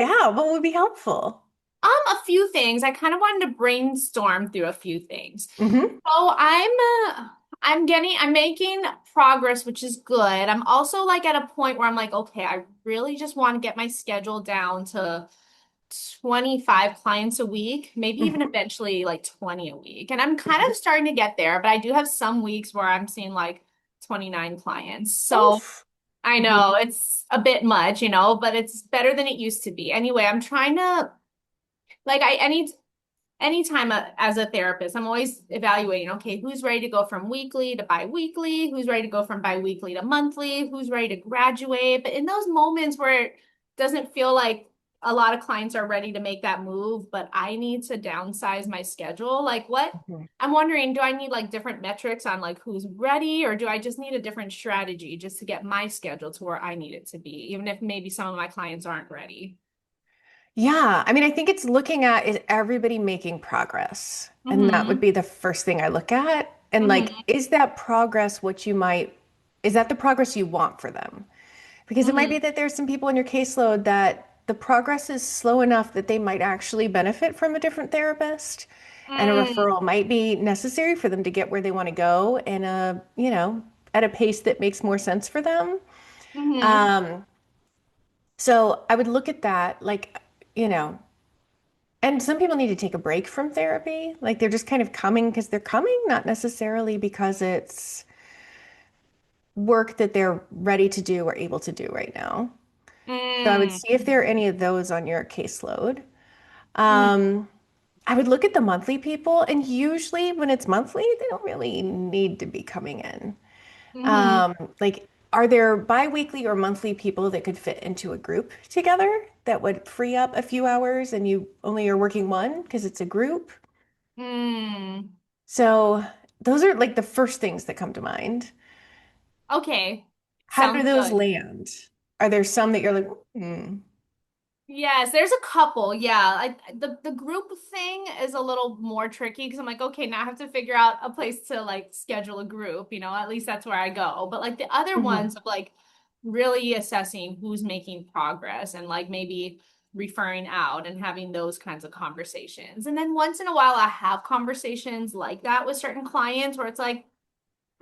Yeah, what would be helpful? A few things. I kind of wanted to brainstorm through a few things. Hmm. So I'm making progress, which is good. I'm also like at a point where I'm like, okay, I really just want to get my schedule down to 25 clients a week, maybe even Hmm. eventually like 20 a week. And I'm kind of starting to get there, but I do have some weeks where I'm seeing like 29 clients. So Oof. I Hmm. know it's a bit much, but it's better than it used to be. Anyway, I'm trying to like I anytime as a therapist, I'm always evaluating, okay, who's ready to go from weekly to biweekly? Who's ready to go from biweekly to monthly? Who's ready to graduate? But in those moments where it doesn't feel like a lot of clients are ready to make that move, but I need to downsize my schedule, like what? Hmm. I'm wondering, do I need like different metrics on like who's ready, or do I just need a different strategy just to get my schedule to where I need it to be, even if maybe some of my clients aren't ready? Yeah, I mean, I think it's looking at is everybody making progress? And that would Mm-hmm. be the first thing I look at. And like, Mm-hmm. is that progress is that the progress you want for them? Because it might be Mm-hmm. that there's some people in your caseload that the progress is slow enough that they might actually benefit from a different therapist. And a Mm-hmm. referral might be necessary for them to get where they want to go in at a pace that makes more sense for them. Mm-hmm. Um, so I would look at that like, you know, and some people need to take a break from therapy. Like they're just kind of coming because they're coming, not necessarily because it's work that they're ready to do or able to do right now. So I would Mm, see if there are any of those on your caseload. mm, Um, I would look at the monthly people, and usually when it's monthly, they don't really need to be coming in. mm-hmm. Like, are there biweekly or monthly people that could fit into a group together that would free up a few hours and you only are working one because it's a group? Mm. So those are like the first things that come to mind. Okay. How do Sounds those good. land? Are there some that you're like, hmm? Yes, there's a couple. Yeah. The group thing is a little more tricky because I'm like, okay, now I have to figure out a place to like schedule a group, at least that's where I go. But like the other Hmm. ones of like really assessing who's making progress and like maybe referring out and having those kinds of conversations. And then once in a while I have conversations like that with certain clients where it's like,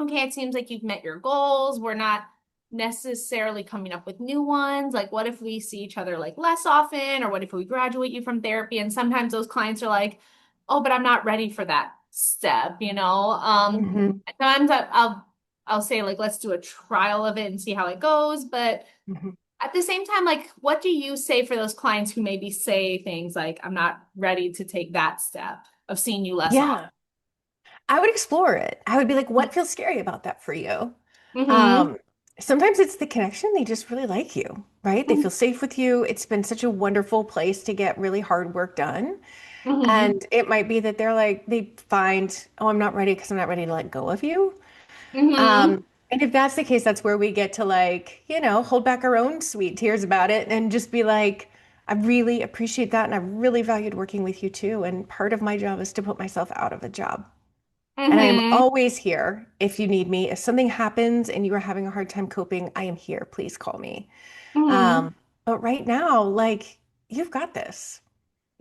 okay, it seems like you've met your goals. We're not necessarily coming up with new ones. Like, what if we see each other like less often, or what if we graduate you from therapy? And sometimes those clients are like, oh, but I'm not ready for that step. Hmm. Sometimes I'll say like, let's do a trial of it and see how it goes. But Hmm. at the same time, like, what do you say for those clients who maybe say things like, I'm not ready to take that step of seeing you less often? Yeah, I would explore it. I would be like, what feels scary about that for you? Mm-hmm. Um, Sometimes it's the connection. They just really like you, right? They feel safe with you. It's been such a wonderful place to get really hard work done. Mm-hmm. And it might be that they're like, they find, oh, I'm not ready because I'm not ready to let go of you. Mm-hmm. And if that's the case, that's where we get to like, hold back our own sweet tears about it and just be like, I really appreciate that. And I really valued working with you too. And part of my job is to put myself out of a job. And I am Mm-hmm. always here if you need me. If something happens and you are having a hard time coping, I am here. Please call me. Mm-hmm. But right now, like, you've got this.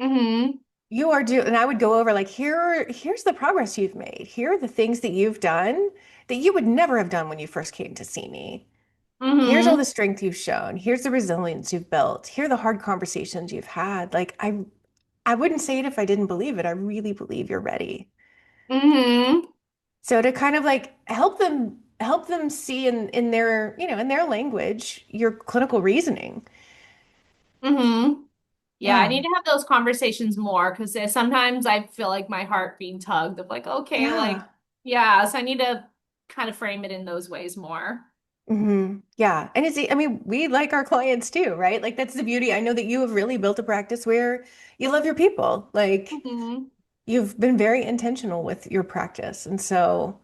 Mm-hmm. You are due, and I would go over like here's the progress you've made. Here are the things that you've done that you would never have done when you first came to see me. Here's all Mm-hmm. the strength you've shown. Here's the resilience you've built. Here are the hard conversations you've had. Like I wouldn't say it if I didn't believe it. I really believe you're ready. Mm-hmm. So to kind of like help them see in their, in their language, your clinical reasoning. Mm-hmm. Yeah, I Yeah. need to have those conversations more because sometimes I feel like my heart being tugged of like, okay, like, Yeah. yeah, so I need to kind of frame it in those ways more. Yeah. And I mean, we like our clients too, right? Like that's the beauty. I know that you have really built a practice where you love your people. Like Mm-hmm. you've been very intentional with your practice. And so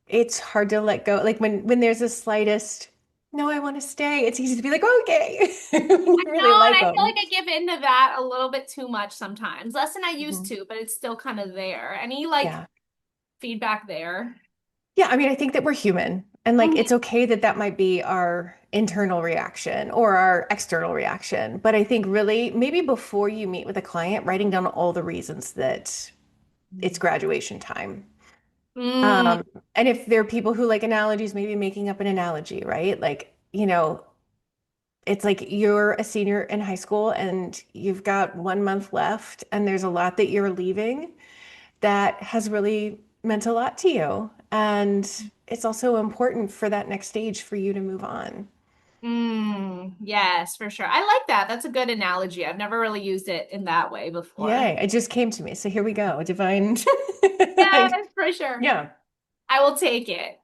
it's hard to let go. Like when there's the slightest, no, I want to stay. It's easy to be like, okay, when you really No, and like I feel like them. I give into that a little bit too much sometimes. Less than I used Mhm. to, but it's still kind of there. Any like Yeah. feedback there? Yeah, I mean, I think that we're human and like it's Mm-hmm. okay that that might be our internal reaction or our external reaction. But I think really maybe before you meet with a client, writing down all the reasons that it's graduation time. Mm, Um, and if there are people who like analogies, maybe making up an analogy, right? Like, it's like you're a senior in high school and you've got 1 month left, and there's a lot that you're leaving that has really meant a lot to you. And it's also important for that next stage for you to move on. yes, for sure. I like that. That's a good analogy. I've never really used it in that way before. Yay, it just came to me. So here we go. Divine. Yes, for sure. Yeah. I will take it.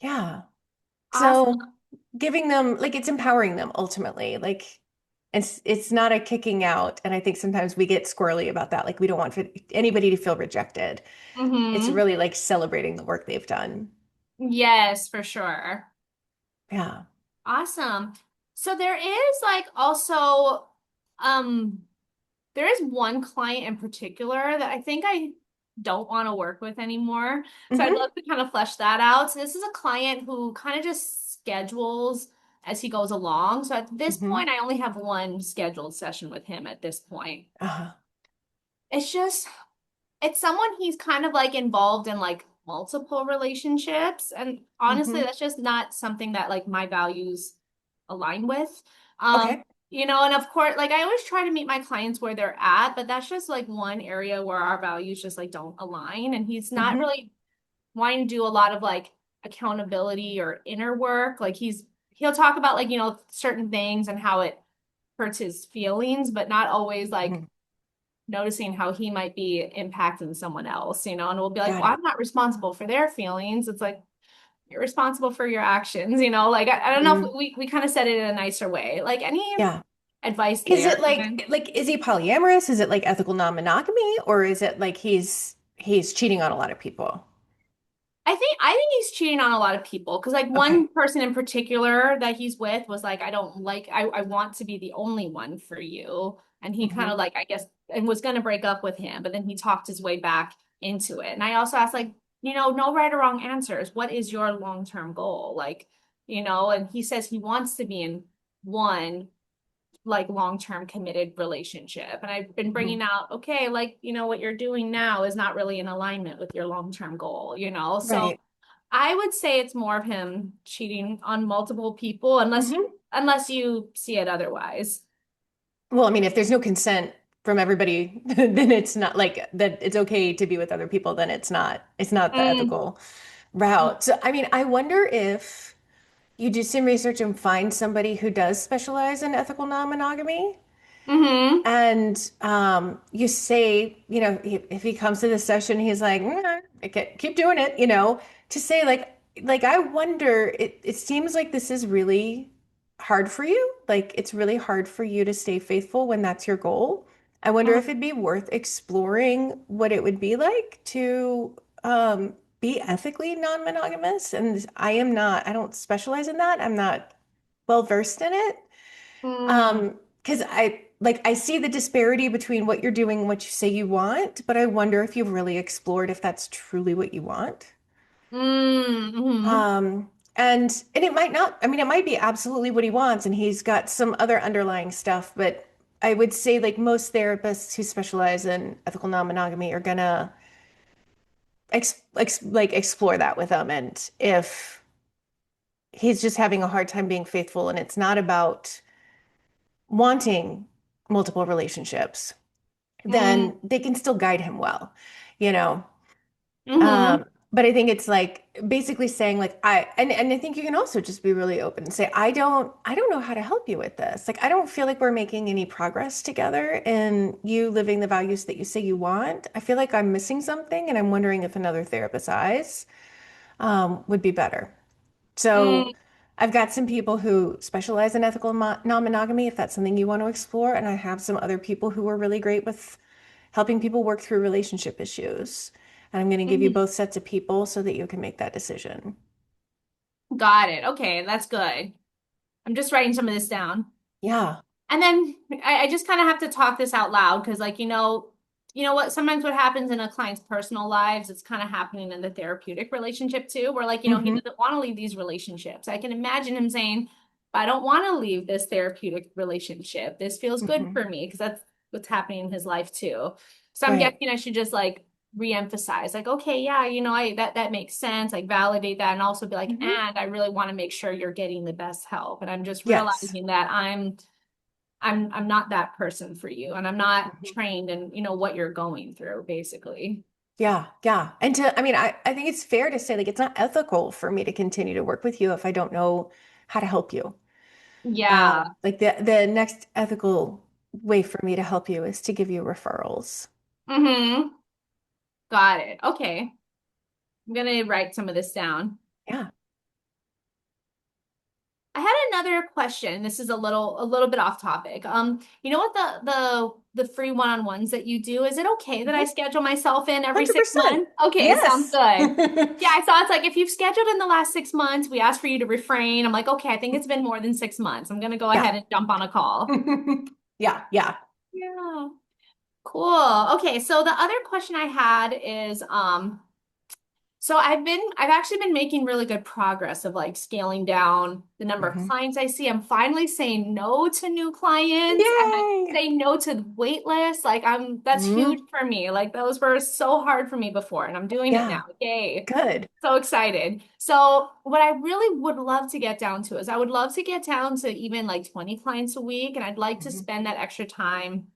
Yeah. Awesome. So giving them like it's empowering them ultimately. Like it's not a kicking out. And I think sometimes we get squirrely about that. Like we don't want anybody to feel rejected. It's Hmm. really like celebrating the work they've done. Yes, for sure. Yeah. Awesome. So there is like also um there is one client in particular that I think I don't want to work with anymore. So I'd Hmm. love to kind of flesh that out. So this is a client who kind of just schedules as he goes along. So at this Hmm. point, I only have one scheduled session with him at this point. Uh-huh. It's just it's someone he's kind of like involved in like multiple relationships. And honestly, Hmm. that's just not something that like my values align with. Okay. And of course, like I always try to meet my clients where they're at, but that's just like one area where our values just like don't align. And he's not Hmm. really wanting to do a lot of like accountability or inner work. Like he'll talk about like, certain things and how it hurts his feelings, but not always like Hmm. noticing how he might be impacting someone else, and we'll be like, Got well, it. I'm not responsible for their feelings. It's like, you're responsible for your actions, like I don't know if Hmm. we kind of said it in a nicer way. Like any Yeah. advice Is there, it even? like is he polyamorous? Is it like ethical non-monogamy, or is it like he's cheating on a lot of people? I think he's cheating on a lot of people because like Okay. one person in particular that he's with was like, I want to be the only one for you. And he kind Hmm. of like, I guess, and was gonna break up with him, but then he talked his way back into it. And I also asked like, no right or wrong answers. What is your long-term goal? Like, and he says he wants to be in one like long-term committed relationship. And I've been Hmm. bringing out, okay, like, what you're doing now is not really in alignment with your long-term goal. So Right. I would say it's more of him cheating on multiple people Hmm. unless you see it otherwise. Well, I mean, if there's no consent from everybody, then it's not like that it's okay to be with other people, then it's not the Mm, ethical route. So, I mean, I wonder if you do some research and find somebody who does specialize in ethical non-monogamy. mm-hmm. And you say, if he comes to the session, he's like, I can't keep doing it, to say like I wonder, it seems like this is really hard for you. Like it's really hard for you to stay faithful when that's your goal. I wonder if it'd be worth exploring what it would be like to be ethically non-monogamous. And I don't specialize in that. I'm not well versed in it. Mm, Because I see the disparity between what you're doing and what you say you want, but I wonder if you've really explored if that's truly what you want. mm-hmm. And it might not, I mean, it might be absolutely what he wants, and he's got some other underlying stuff, but I would say like most therapists who specialize in ethical non-monogamy are gonna like explore that with him. And if he's just having a hard time being faithful and it's not about wanting multiple relationships, Mm, then they can still guide him well, you know. mm-hmm. Um, but I think it's like basically saying like and I think you can also just be really open and say, I don't know how to help you with this. Like I don't feel like we're making any progress together in you living the values that you say you want. I feel like I'm missing something and I'm wondering if another therapist's eyes would be better. So Mm, I've got some people who specialize in ethical non-monogamy, if that's something you want to explore. And I have some other people who are really great with helping people work through relationship issues. And I'm going to give you mm-hmm. both sets of people so that you can make that decision. Got it. Okay, that's good. I'm just writing some of this down. Yeah. And then I just kind of have to talk this out loud because, like, what sometimes what happens in a client's personal lives, it's kind of happening in the therapeutic relationship too, where like, he Hmm. doesn't want to leave these relationships. I can imagine him saying, but I don't want to leave this therapeutic relationship. This feels good Hmm. for me because that's what's happening in his life too. So I'm Right. guessing I should just like reemphasize, like, okay, yeah, I that makes sense, like validate that and also be like, Hmm. and I really want to make sure you're getting the best help. And I'm just Yes. realizing that I'm not that person for you and I'm not Mhm. trained in, what you're going through, basically. Yeah, yeah. And I mean, I think it's fair to say like it's not ethical for me to continue to work with you if I don't know how to help you. Yeah. Like the next ethical way for me to help you is to give you referrals. Mm-hmm. Got it. Okay. I'm gonna write some of this down. Yeah. I had another question. This is a little bit off topic. You know what the free one-on-ones that you do, is it okay that I Mhm. schedule myself in every 100%. 6 months? Okay, sounds Yes. good. Yeah, I saw it's like if you've scheduled in the last 6 months, we ask for you to refrain. I'm like, okay, I think it's been more than 6 months. I'm gonna go Yeah. ahead and jump on a call. Yeah, yeah. Yeah. Cool. Okay, so the other question I had is so I've actually been making really good progress of like scaling down the number of Hmm. clients I see. I'm finally saying no to new clients and I'm Yay. saying no to wait lists. Like that's huge Hmm. for me. Like those were so hard for me before and I'm doing it now. Yeah. Yay. Good. So excited. So what I really would love to get down to is I would love to get down to even like 20 clients a week and I'd like to Hmm. spend that extra time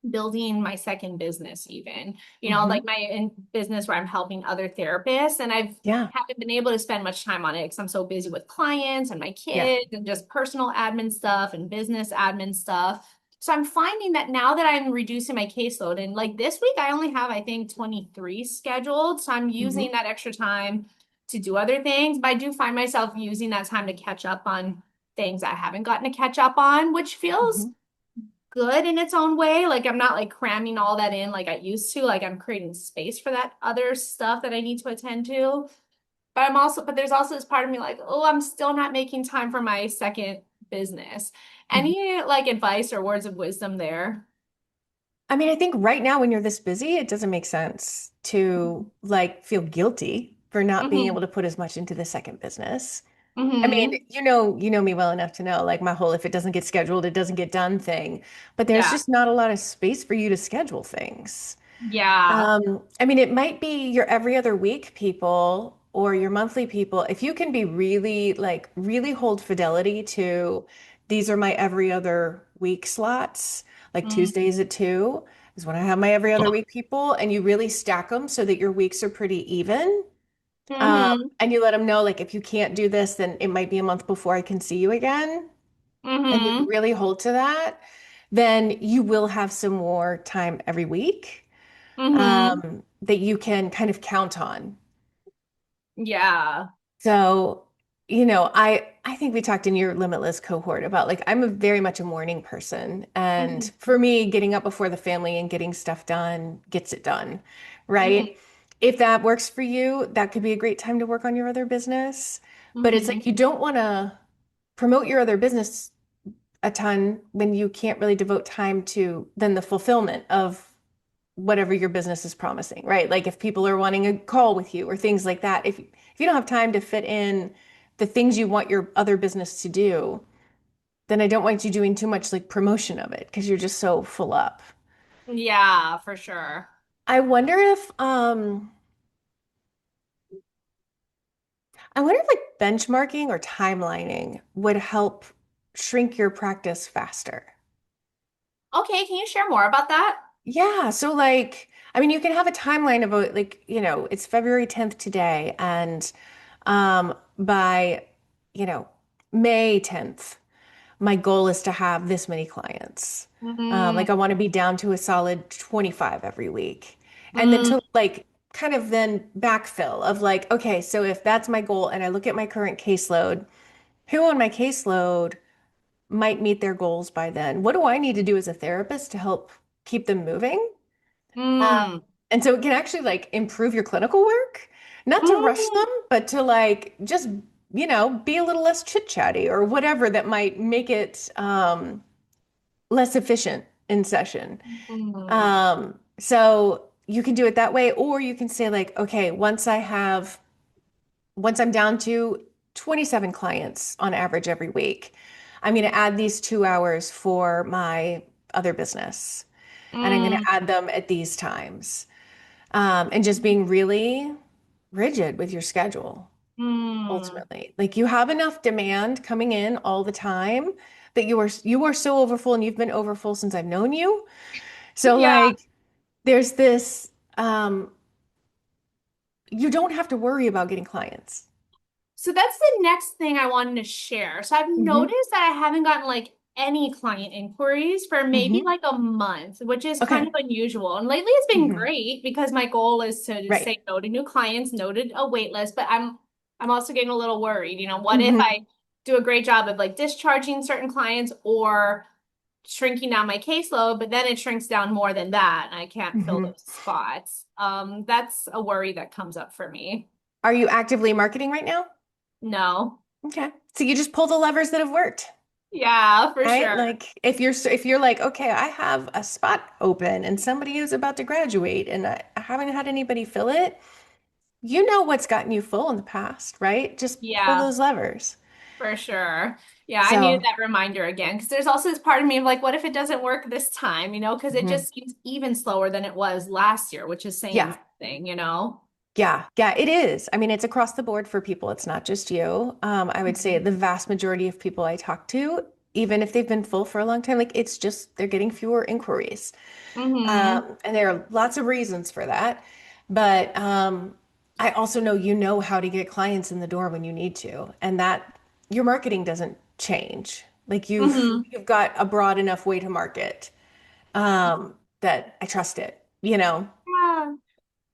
building my second business even, like Hmm. my in business where I'm helping other therapists and I've Yeah. haven't been able to spend much time on it because I'm so busy with clients and my Yeah. kids and just personal admin stuff and business admin stuff. So I'm finding that now that I'm reducing my caseload and like this week I only have I think 23 scheduled. So I'm using Hmm. that extra time to do other things, but I do find myself using that time to catch up on things I haven't gotten to catch up on, which feels Hmm. good in its own way. Like I'm not like cramming all that in like I used to. Like I'm creating space for that other stuff that I need to attend to. But there's also this part of me like, oh, I'm still not making time for my second business. Any like advice or words of wisdom there? I mean, I think right now when you're this busy, it doesn't make sense to like feel guilty for not being able Mm-hmm. to put as much into the second business. I mean, Mm-hmm. you know me well enough to know like my whole if it doesn't get scheduled, it doesn't get done thing. But there's Yeah. just not a lot of space for you to schedule things. Yeah. I mean, it might be your every other week people or your monthly people. If you can be really like really hold fidelity to these are my every other week slots, like Mm-hmm. Tuesdays at 2 is when I have my every other week people, and you really stack them so that your weeks are pretty even. Mm-hmm. And you let them know like if you can't do this, then it might be a month before I can see you again. And you Mm-hmm. really hold to that, then you will have some more time every week Mm-hmm. that you can kind of count on. Yeah. So, I think we talked in your Limitless cohort about like I'm a very much a morning person, and Mm-hmm. for me, getting up before the family and getting stuff done gets it done, Mm-hmm. right? If that works for you, that could be a great time to work on your other business. But it's Mm-hmm. like you don't want to promote your other business a ton when you can't really devote time to then the fulfillment of whatever your business is promising, right? Like if people are wanting a call with you or things like that, if you don't have time to fit in the things you want your other business to do, then I don't want you doing too much like promotion of it because you're just so full up. Yeah, for sure. I wonder if like benchmarking or timelining would help shrink your practice faster. Okay, can you share more about that? Yeah, so like, I mean, you can have a timeline of like, it's February 10th today, and by, you know, May 10th, my goal is to have this many clients. Mm, Like I want to be down to a solid 25 every week. And then mm, to like kind of then backfill of like, okay, so if that's my goal and I look at my current caseload, who on my caseload might meet their goals by then? What do I need to do as a therapist to help keep them moving? mm, And so it can actually like improve your clinical work, not to rush them, mm, but to like just, be a little less chit-chatty or whatever that might make it less efficient in session. mm, So you can do it that way, or you can say like, okay, once I'm down to 27 clients on average every week. I'm going to add these 2 hours for my other business, and I'm going to Mm, add them at these times. And just being really rigid with your schedule, mm. ultimately. Like you have enough demand coming in all the time that you are so overfull, and you've been overfull since I've known you. So Yeah. like there's this you don't have to worry about getting clients. So that's the next thing I wanted to share. So I've Hmm. noticed that I haven't gotten like any client inquiries for maybe Hmm. like a month, which is kind of Okay. unusual. And lately it's been Hmm. great because my goal is to Right. say no to new clients, no to a wait list, but I'm also getting a little worried. What if Hmm. I do a great job of like discharging certain clients or shrinking down my caseload, but then it shrinks down more than that and I can't fill Hmm. those spots. That's a worry that comes up for me. Are you actively marketing right now? No. Okay. So you just pull the levers that have worked, Yeah, for right? sure. Like if you're like, okay, I have a spot open and somebody who's about to graduate and I haven't had anybody fill it, you know what's gotten you full in the past, right? Just pull Yeah, those levers. for sure. Yeah, I needed So, that reminder again because there's also this part of me of like, what if it doesn't work this time, because it mhm. just seems even slower than it was last year, which is saying Yeah. something. Yeah, yeah, it is. I mean, it's across the board for people. It's not just you. I would say Mhm. the vast majority of people I talk to, even if they've been full for a long time, like it's just they're getting fewer inquiries. Hmm. And there are lots of reasons for that. But I also know you know how to get clients in the door when you need to, and that your marketing doesn't change. Like you've Hmm. you've got a broad enough way to market that I trust it, you know? Yeah.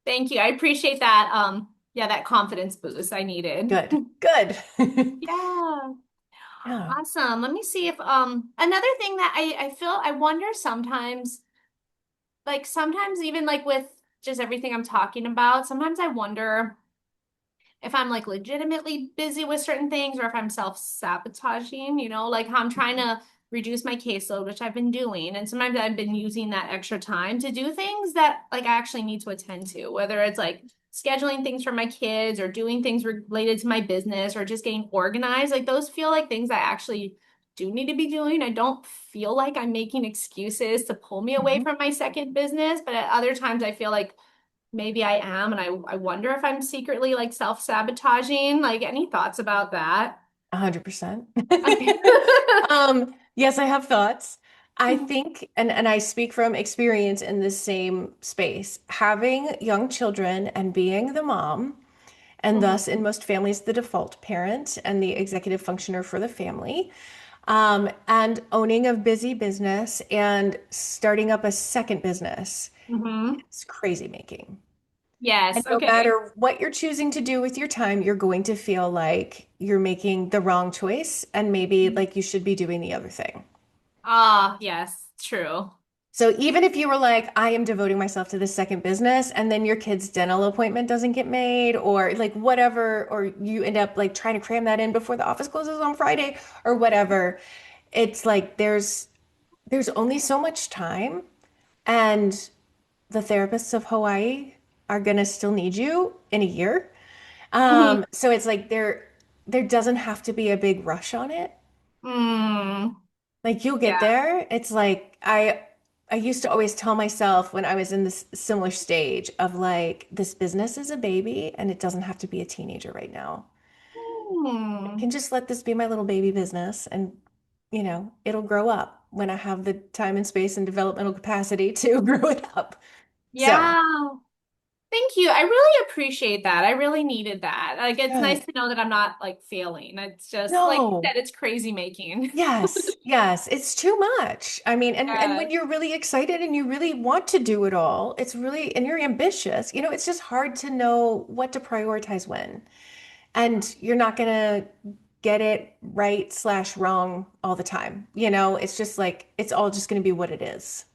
Thank you. I appreciate that. Yeah, that confidence boost I needed. Good, good. Yeah. Yeah. Awesome. Let me see if another thing that I feel I wonder sometimes, like sometimes even like with just everything I'm talking about, sometimes I wonder if I'm like legitimately busy with certain things or if I'm self-sabotaging, like how I'm trying to reduce my caseload, which I've been doing. And sometimes I've been using that extra time to do things that like I actually need to attend to, whether it's like scheduling things for my kids or doing things related to my business or just getting organized. Like those feel like things I actually do need to be doing. I don't feel like I'm making excuses to pull me away Mhm. from my second business, but at other times I feel like maybe I am, and I wonder if I'm secretly like self-sabotaging. Like, any thoughts about that? 100%. Okay. Yes, I have thoughts. I think, and I speak from experience in this same space, having young children and being the mom, and thus in Mhm. most families, the default parent and the executive functioner for the family, and owning a busy business and starting up a second business, Mhm. it's crazy making. And Yes. no Okay. matter what you're choosing to do with your time, you're going to feel like you're making the wrong choice and maybe like you should be doing the other thing. Ah, yes, true. So even if you were like, I am devoting myself to this second business, and then your kid's dental appointment doesn't get made, or like whatever, or you end up like trying to cram that in before the office closes on Friday or whatever, it's like there's only so much time, and the therapists of Hawaii are gonna still need you in a year. Mhm. So it's like there doesn't have to be a big rush on it. Mm, Like you'll get yeah. there. It's like I used to always tell myself when I was in this similar stage of like this business is a baby and it doesn't have to be a teenager right now. I Mm, can just let this be my little baby business and it'll grow up when I have the time and space and developmental capacity to grow it up. So, yeah. Thank you. I really appreciate that. I really needed that. Like, it's nice good. to know that I'm not like failing. It's just like you No. said, it's crazy making. Yes, yes, it's too much. I mean, and when Yes. you're really excited and you really want to do it all, it's really, and you're ambitious, it's just hard to know what to prioritize when. And you're not gonna get it right/wrong all the time. It's just like it's all just gonna be what it is.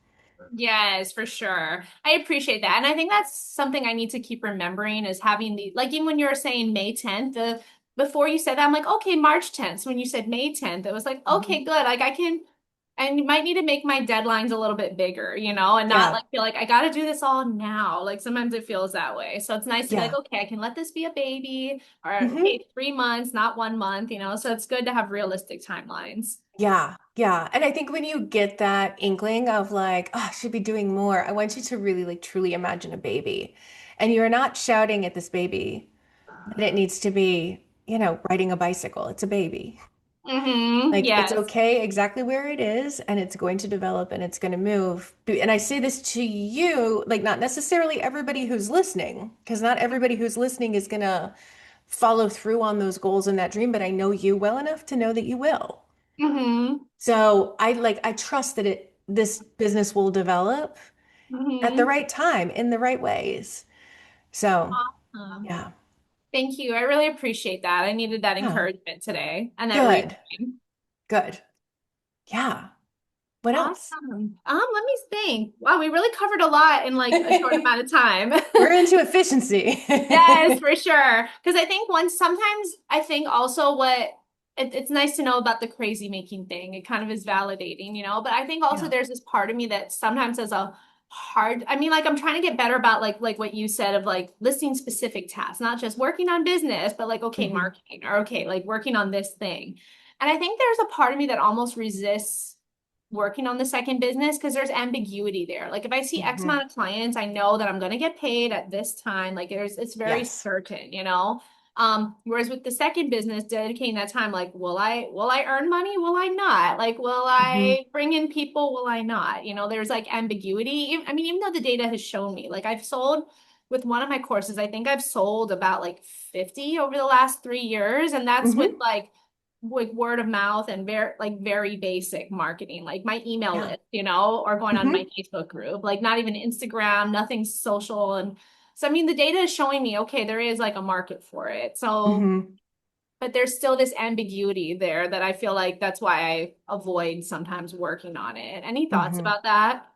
Yes, for sure. I appreciate that. And I think that's something I need to keep remembering is having like even when you were saying May 10th, before you said that, I'm like, okay, March 10th. So when you said May 10th, it was like, Mhm. okay, good. Like I can And you might need to make my deadlines a little bit bigger, and not Yeah. like feel like I got to do this all now. Like sometimes it feels that way. So it's nice to be like, Yeah. okay, I can let this be a baby, or Hmm. hey, 3 months, not 1 month, So it's good to have realistic timelines. Yeah. Yeah. And I think when you get that inkling of like, oh, I should be doing more, I want you to really like truly imagine a baby. And you're not shouting at this baby that it needs to be, riding a bicycle. It's a baby. Like it's Yes. okay exactly where it is, and it's going to develop and it's going to move. And I say this to you, like not necessarily everybody who's listening, because not everybody who's listening is going to follow through on those goals and that dream, but I know you well enough to know that you will. Mm-hmm. So I trust that this business will develop at the Mm-hmm. right time in the right ways. So Awesome. yeah. Thank you. I really appreciate that. I needed that Yeah. encouragement today and that Good. reassuring. Good. Yeah. What else? Awesome. Let me think. Wow, we really covered a lot in like a short amount of time. We're into efficiency. Yes, for sure. Because I think sometimes I think also it's nice to know about the crazy making thing. It kind of is validating, But I think also Yeah. there's this part of me that sometimes has a hard, I mean, like I'm trying to get better about like what you said of like listing specific tasks, not just working on business, but like, okay, Hmm. marketing or okay, like working on this thing. And I think there's a part of me that almost resists working on the second business because there's ambiguity there. Like if I see X Hmm. amount of clients, I know that I'm going to get paid at this time. Like it's very Yes. certain. Whereas with the second business, dedicating that time, like, will I earn money? Will I not? Like, will Hmm. I bring in people? Will I not? There's like ambiguity. I mean, even though the data has shown me, like I've sold with one of my courses, I think I've sold about like 50 over the last 3 years. And that's with Hmm. like word of mouth and very basic marketing, like my email Yeah. list, or going on my Hmm. Facebook group, like not even Instagram, nothing social. And so, I mean, the data is showing me, okay, there is like a market for it. So, Hmm. but there's still this ambiguity there that I feel like that's why I avoid sometimes working on it. Any thoughts Hmm. about that?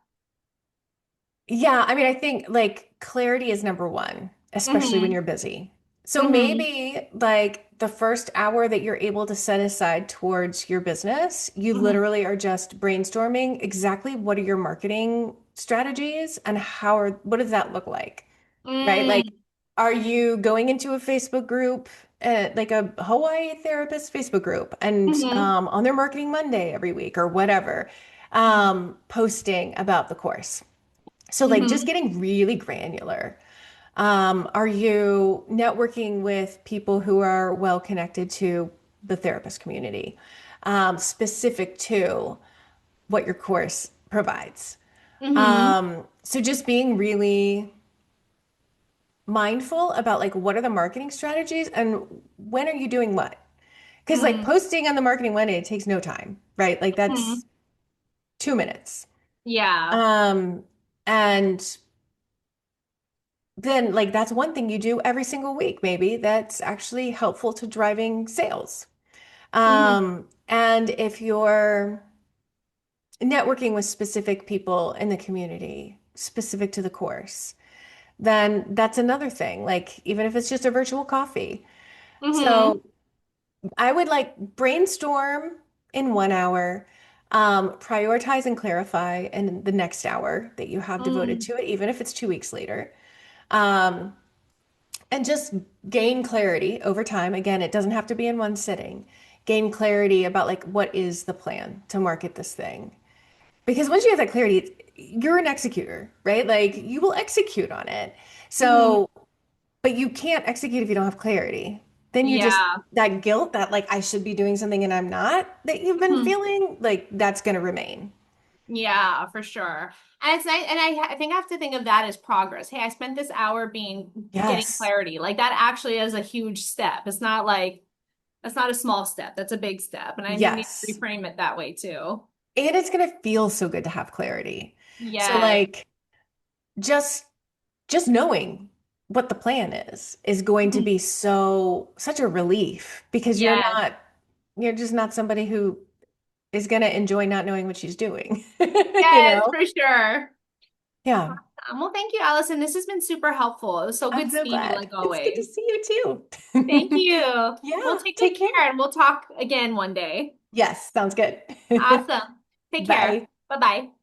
Yeah, I mean, I think like clarity is number one, especially when Mm-hmm. you're busy. So Mm-hmm. maybe like the first hour that you're able to set aside towards your business, you Mm-hmm. literally are just brainstorming exactly what are your marketing strategies and what does that look like? Right? Like, Mm-hmm. are you going into a Facebook group, like a Hawaii therapist Facebook group, and Mm-hmm. on their Marketing Monday every week or whatever, posting about the course? So, like, just Mm-hmm. getting really granular. Are you networking with people who are well connected to the therapist community, specific to what your course provides? Mm-hmm. So, just being really mindful about like what are the marketing strategies and when are you doing what? Because like Mm-hmm. posting on the Marketing Monday, it takes no time, right? Like Mm-hmm. that's 2 minutes. Yeah. Um, and then like that's one thing you do every single week, maybe that's actually helpful to driving sales. Mm-hmm. And if you're networking with specific people in the community, specific to the course, then that's another thing. Like even if it's just a virtual coffee. Mm-hmm. So I would like brainstorm in 1 hour, prioritize and clarify in the next hour that you have devoted Mm-hmm. to it, even if it's 2 weeks later. Um, and just gain clarity over time. Again, it doesn't have to be in one sitting. Gain clarity about like what is the plan to market this thing. Because once you have that clarity, you're an executor, right? Like you will execute on it. Mm-hmm. So, but you can't execute if you don't have clarity. Then you just, Yeah. that guilt that like I should be doing something and I'm not, that you've been Mhm. feeling, like that's going to remain. Yeah, for sure. And it's nice, and I think I have to think of that as progress. Hey, I spent this hour being getting Yes. clarity. Like that actually is a huge step. It's not like that's not a small step. That's a big step. And I need to Yes. reframe it that way too. And it's going to feel so good to have clarity. So Yes. like just just knowing what the plan is going to Mhm. be such a relief because Yes. you're just not somebody who is going to enjoy not knowing what she's doing. You Yes, know? for sure. Yeah. Well, thank you, Allison. This has been super helpful. It was so I'm good so seeing you, glad. like It's good to always. see you Thank too. you. Well, Yeah, take good take care care. and we'll talk again one day. Yes, sounds good. Awesome. Take care. Bye. Bye bye.